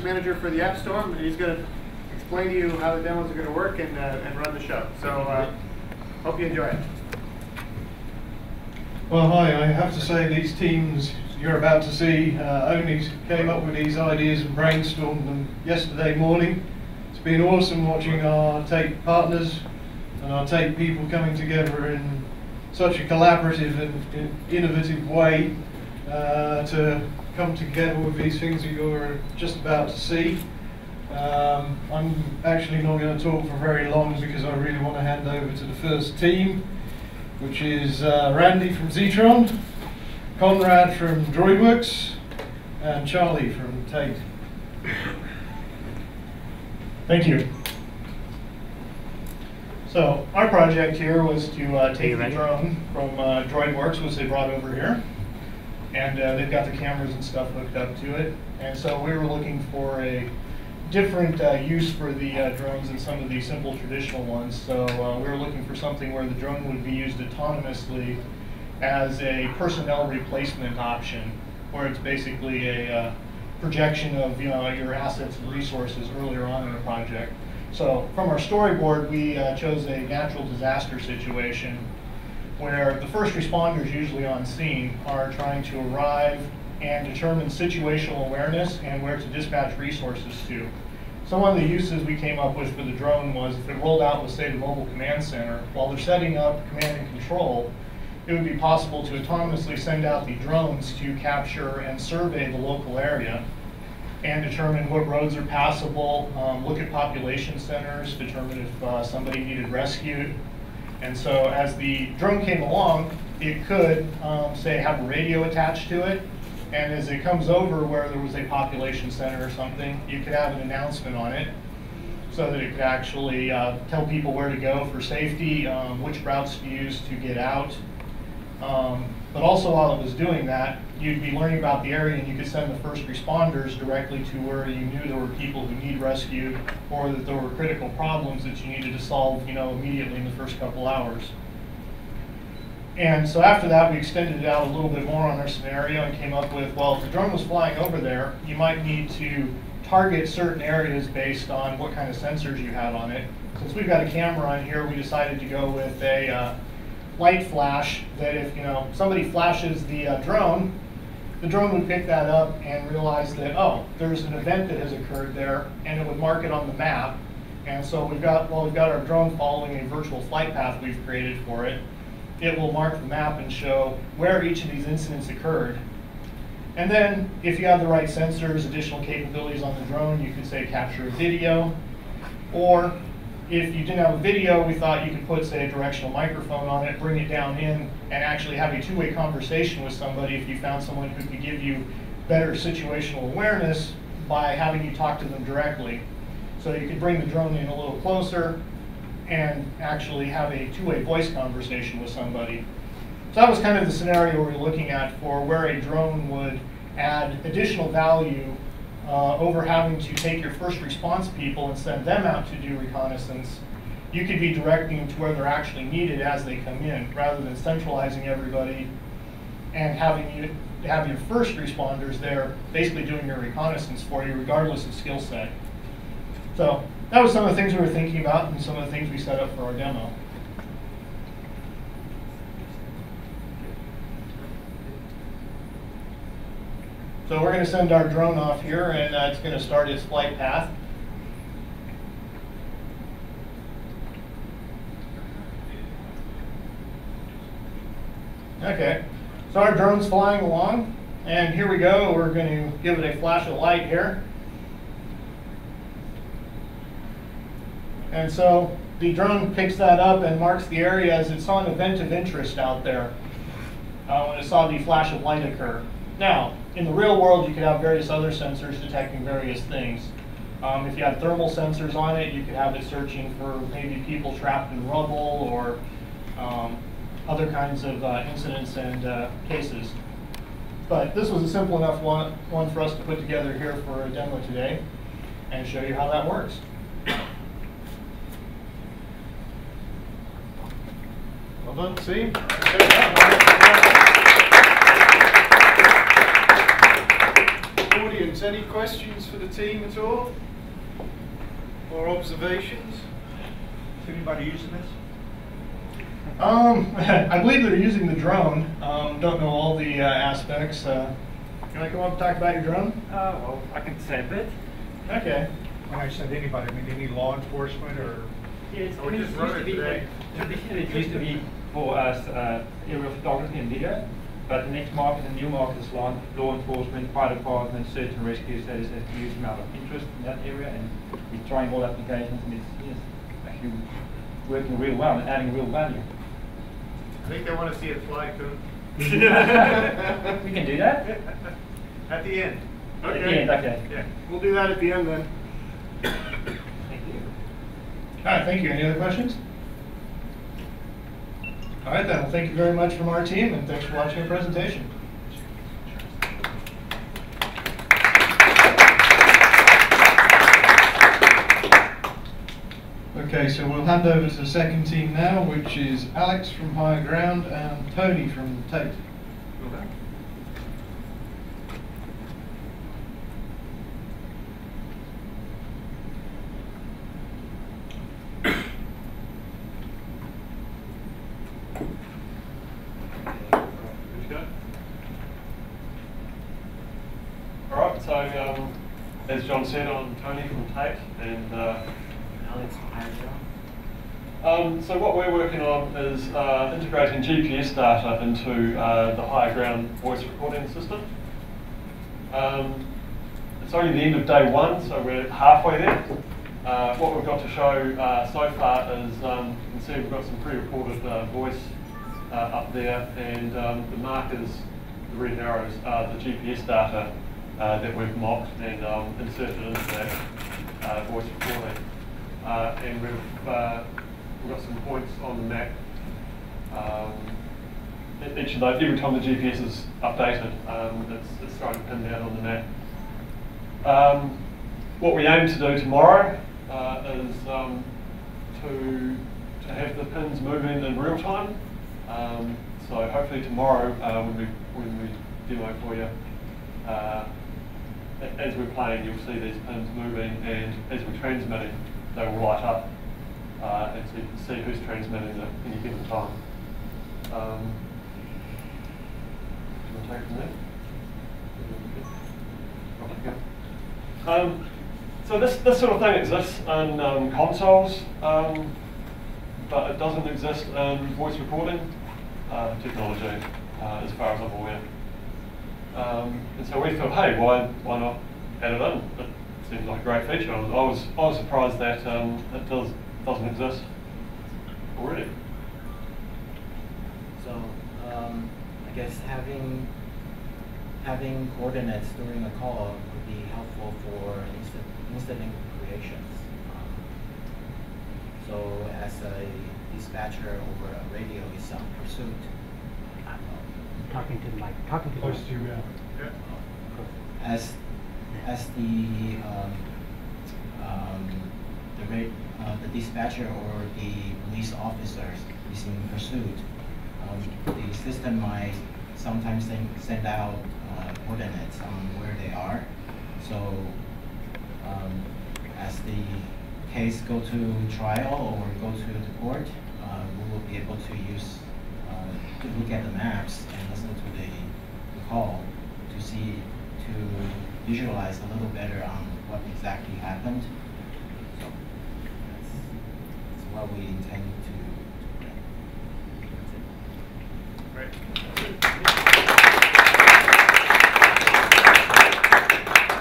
manager for the AppStorm, and he's going to explain to you how the demos are going to work and run the show. So hope you enjoy it. Well, hi. I have to say these teams you're about to see only came up with these ideas and brainstormed them yesterday morning. It's been awesome watching our Tait partners and our Tait people coming together in such a collaborative and innovative way to come together with these things that you're just about to see. I'm actually not going to talk for very long because I really want to hand over to the first team, which is Randy from Zetron, Conrad from Droidworx, and Charlie from Tait. Thank you. So our project here was to take the drone from Droidworx, which they brought over here, and they've got the cameras and stuff hooked up to it. And so we were looking for a different use for the drones than some of the simple traditional ones. So we were looking for something where the drone would be used autonomously as a personnel replacement option, where it's basically a projection of your assets and resources earlier on in a project. So from our storyboard, we chose a natural disaster situation where the first responders usually on scene are trying to arrive and determine situational awareness and where to dispatch resources to. So one of the uses we came up with for the drone was if it rolled out with, say, the mobile command center, while they're setting up command and control, it would be possible to autonomously send out the drones to capture and survey the local area and determine what roads are passable, look at population centers, determine if somebody needed rescued. And so as the drone came along, it could, say, have a radio attached to it. And as it comes over where there was a population center or something, you could have an announcement on it so that it could actually tell people where to go for safety, which routes to use to get out. But also while it was doing that, you'd be learning about the area and you could send the first responders directly to where you knew there were people who need rescued or that there were critical problems that you needed to solve immediately in the first couple hours. And so after that, we extended it out a little bit more on our scenario and came up with, well, if the drone was flying over there, you might need to target certain areas based on what kind of sensors you had on it. Since we've got a camera on here, we decided to go with a light flash that if somebody flashes the drone would pick that up and realize that, oh, there's an event that has occurred there, and it would mark it on the map. And so we've got our drone following a virtual flight path we've created for it. It will mark the map and show where each of these incidents occurred. And then if you have the right sensors, additional capabilities on the drone, you could say capture a video. Or if you didn't have a video, we thought you could put, say, a directional microphone on it, bring it down in, and actually have a two-way conversation with somebody if you found someone who could give you better situational awareness by having you talk to them directly. So you could bring the drone in a little closer and actually have a two-way voice conversation with somebody. So that was kind of the scenario we were looking at for where a drone would add additional value over having to take your first response people and send them out to do reconnaissance. You could be directing them to where they're actually needed as they come in, rather than centralizing everybody and having you have your first responders there basically doing your reconnaissance for you regardless of skill set. So that was some of the things we were thinking about and some of the things we set up for our demo. So we're going to send our drone off here, and it's going to start its flight path. Okay, so our drone's flying along, and here we go. We're going to give it a flash of light here. And so the drone picks that up and marks the area as it saw an event of interest out there when it saw the flash of light occur. Now, in the real world, you could have various other sensors detecting various things. If you had thermal sensors on it, you could have it searching for maybe people trapped in rubble or other kinds of incidents and cases. But this was a simple enough one for us to put together here for a demo today and show you how that works. Well done, team. audience, any questions for the team at all? Or observations? Is anybody using this? I believe they're using the drone. Don't know all the aspects. Can I come up and talk about your drone? Well, I can say a bit. Okay. When I said anybody, I mean any law enforcement or? Yes, we just wrote it today. Traditionally, it used to be for us aerial photography and video, but the next market, the new market is law enforcement, fire department, search and rescue. So there's a huge amount of interest in that area, and we're trying all applications, and it's actually working real well and adding real value. I think they want to see it fly, too. We can do that. At the end. At the end, okay. Yeah. We'll do that at the end then. Thank you. All right, thank you. Any other questions? All right, then. Well, thank you very much from our team, and thanks for watching our presentation. Okay, so we'll hand over to the second team now, which is Alex from Higher Ground and Tony from Tait. Alright, so as John said, I'm Tony from Tait, and Alex from Higher Ground. so what we're working on is integrating GPS data into the Higher Ground voice recording system. It's only the end of day one, so we're halfway there. What we've got to show so far is, you can see we've got some pre-recorded voice up there, and the markers, the red arrows, are the GPS data that we've mocked and inserted into that voice recording. And we've got some points on the map. Each of those, every time the GPS is updated, it's throwing a pin down on the map. What we aim to do tomorrow is to have the pins moving in real time. So hopefully tomorrow, when we demo for you, as we're playing, you'll see these pins moving, and as we're transmitting, they will light up, and so you can see who's transmitting at any given time. Do you want to take it from there? So this sort of thing exists in consoles, but it doesn't exist in voice recording technology, as far as I'm aware. And so we thought, hey, why not add it in? It seems like a great feature. I was surprised that it doesn't exist already. So I guess having coordinates during a call would be helpful for incident creations. So as a dispatcher over a radio is on pursuit. Talking to the mic. Talking to Close the to you, mic. yeah. As the dispatcher or the police officers is in pursuit, the system might sometimes send out coordinates on where they are. So as the case go to trial or go to the court, we will be able to use to look at the maps and listen to the call to visualize a little better on what exactly happened. So that's what we intend to do.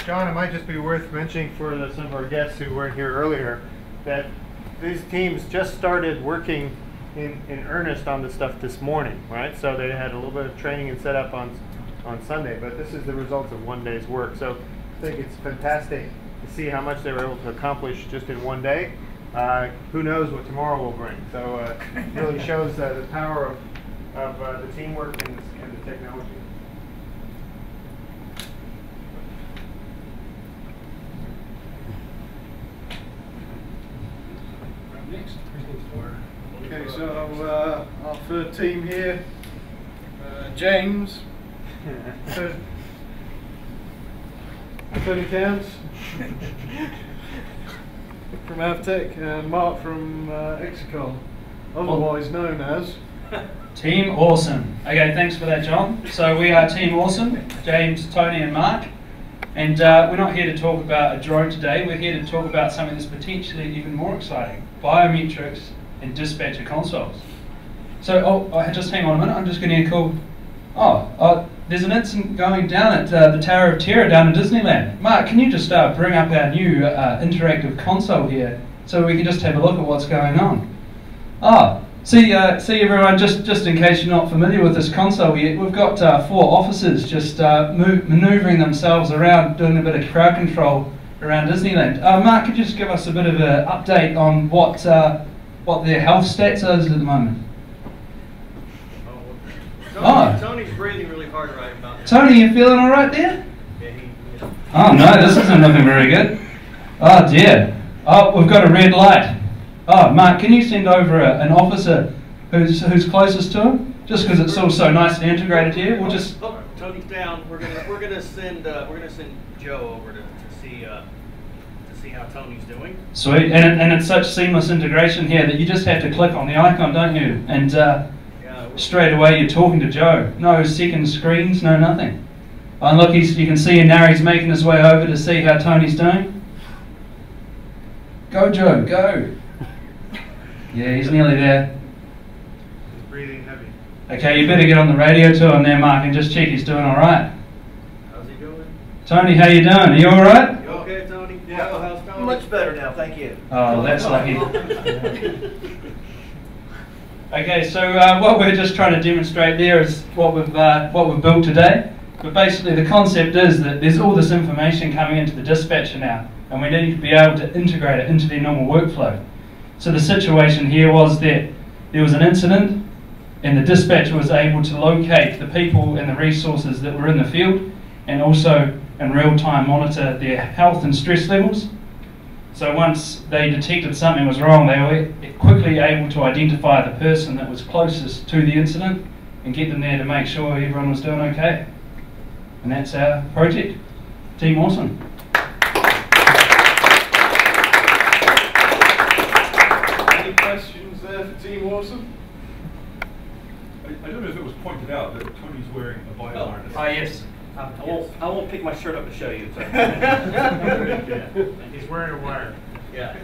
John, it might just be worth mentioning for some of our guests who weren't here earlier that these teams just started working in earnest on this stuff this morning, right? So they had a little bit of training and setup on Sunday, but this is the results of one day's work. So I think it's fantastic to see how much they were able to accomplish just in one day. Who knows what tomorrow will bring? So it really shows the power of the teamwork and the technology. Okay, so our third team here, James. Tony Camps from Avtec and Mark from Exacom, otherwise known as Team Awesome. Okay, thanks for that, John. So we are Team Awesome, James, Tony and Mark. And we're not here to talk about a drone today, we're here to talk about something that's potentially even more exciting, biometrics and dispatcher consoles. So, just hang on a minute, I'm just going to call, there's an incident going down at the Tower of Terror down in Disneyland. Mark, can you just bring up our new interactive console here so we can just have a look at what's going on? See everyone, just in case you're not familiar with this console yet, we've got 4 officers just manoeuvring themselves around, doing a bit of crowd control around Disneyland. Mark, could you just give us a bit of an update on what their health stats is at the moment? Tony's breathing really hard right about now. Tony, you feeling alright there? Yeah, Oh no, this isn't looking very good. Oh dear. Oh, we've got a red light. Oh, Mark, can you send over an officer who's closest to him? Just because it's all so nicely integrated here, we'll just. Oh, Tony's down. We're gonna send Joe over to see how Tony's doing. Sweet, and it's such seamless integration here that you just have to click on the icon, don't you? And straight away you're talking to Joe. No second screens, no nothing. And look, you can see now he's making his way over to see how Tony's doing. Go, Joe, go. Yeah, he's nearly there. He's breathing heavy. Okay, you better get on the radio to him there, Mark, and just check he's doing all right. How's he doing? Tony, how you doing? Are you all right? You okay, Tony? Yeah. Joe, how's Tony? Much better now, thank you. Oh, that's lucky. Okay, so what we're just trying to demonstrate there is what we've built today. But basically, the concept is that there's all this information coming into the dispatcher now, and we need to be able to integrate it into their normal workflow. So the situation here was that there was an incident, and the dispatcher was able to locate the people and the resources that were in the field, and also in real time monitor their health and stress levels. So once they detected something was wrong, they were quickly able to identify the person that was closest to the incident and get them there to make sure everyone was doing okay. And that's our project. Team Awesome. Any questions there for Team Awesome? I don't know if it was pointed out that Tony's wearing a bio harness. Yes. I won't pick my shirt up to show you. He's wearing a wire. Yeah.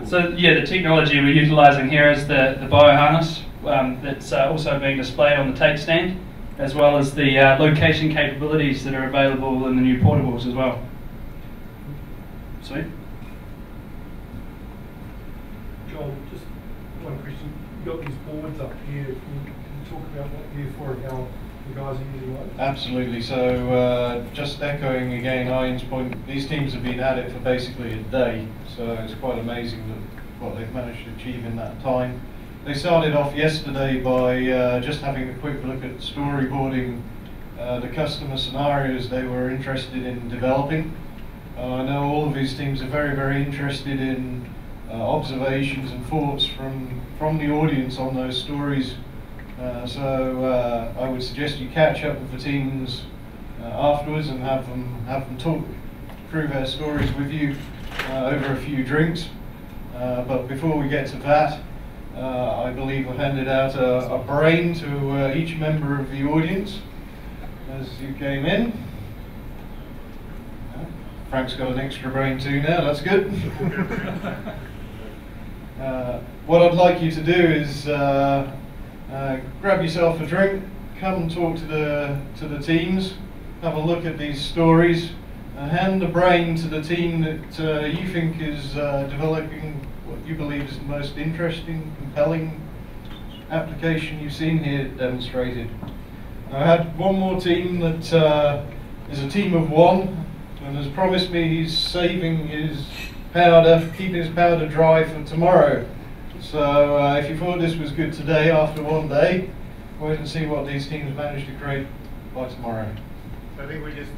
So yeah, the technology we're utilising here is the bioharness that's also being displayed on the Tait stand, as well as the location capabilities that are available in the new portables as well. Sweet. John, just one question. You've got these boards up here. Can you talk about what they're for and how the guys are using those? Absolutely. So just echoing again Ian's point, these teams have been at it for basically a day, so it's quite amazing that what they've managed to achieve in that time. They started off yesterday by just having a quick look at storyboarding the customer scenarios they were interested in developing. I know all of these teams are very, very interested in observations and thoughts from the audience on those stories. So I would suggest you catch up with the teams afterwards and have them talk through their stories with you over a few drinks. But before we get to that, I believe I've handed out a brain to each member of the audience as you came in. Frank's got an extra brain too now, that's good. What I'd like you to do is grab yourself a drink, come and talk to the teams, have a look at these stories, and hand the brain to the team that you think is developing what you believe is the most interesting, compelling application you've seen here demonstrated. I had one more team that is a team of one, and has promised me he's saving his powder, keeping his powder dry for tomorrow. So if you thought this was good today after one day, wait and see what these teams manage to create by tomorrow. I think we just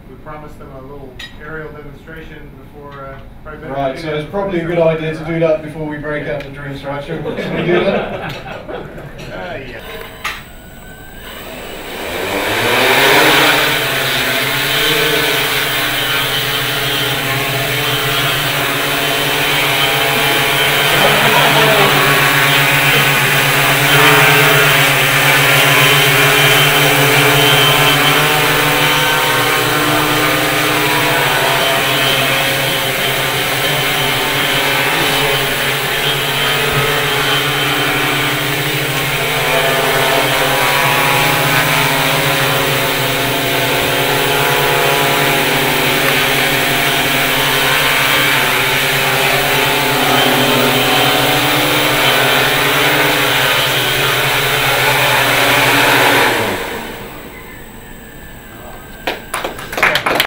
we promised them a little aerial demonstration before. Right, so it's probably a good idea to do that before we break out the drinks, right? Should we do that? Yeah.